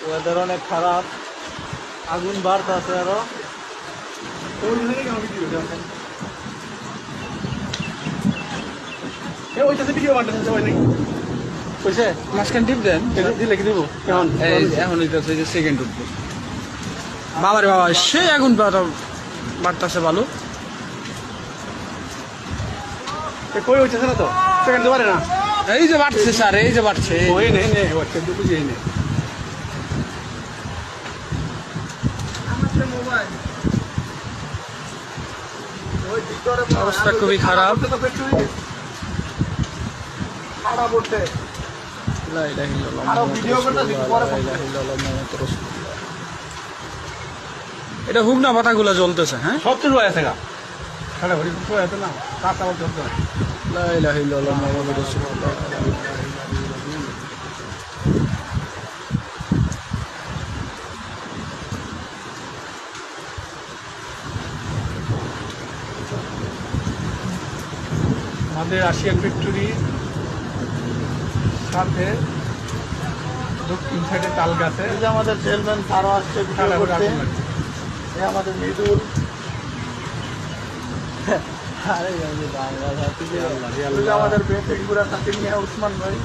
Weather অনেক খারাপ, আগুন বাড়তেছে আরো। মাঝখান টিপ দেন, দিলে কি দিব এখন? এখন সেকেন্ড উঠবো। বাবারে বাবা, সেই আগুন বাড়তেছে ভালো। কই হইতেছে না তো, সেকেন্ড পারে না। এই যে বাড়ছে স্যার, এই যে বাড়ছে। ওই নেই নেই হচ্ছে দুটো যেই নেই। অবস্থা খুবই খারাপ। এটা হুগনা পাতাগুলো জ্বলতেছে। হ্যাঁ, সব তো রয়ে আছে গা, সারা ঘড়ি তো আছে না, কাজ আবার চলতে হয়। লা ইলাহা ইল্লাল্লাহ মুহাম্মাদুর রাসূলুল্লাহ। আমাদের রাশিয়ান ফ্যাক্টরি সাথে দক্ষিণ সাইডে তাল গাছে আমাদের চেয়ারম্যান আরো আসছে, আমাদের মৃদুল। আমাদের বেশ পুরা সাথে নিয়ে উসমান ভাই।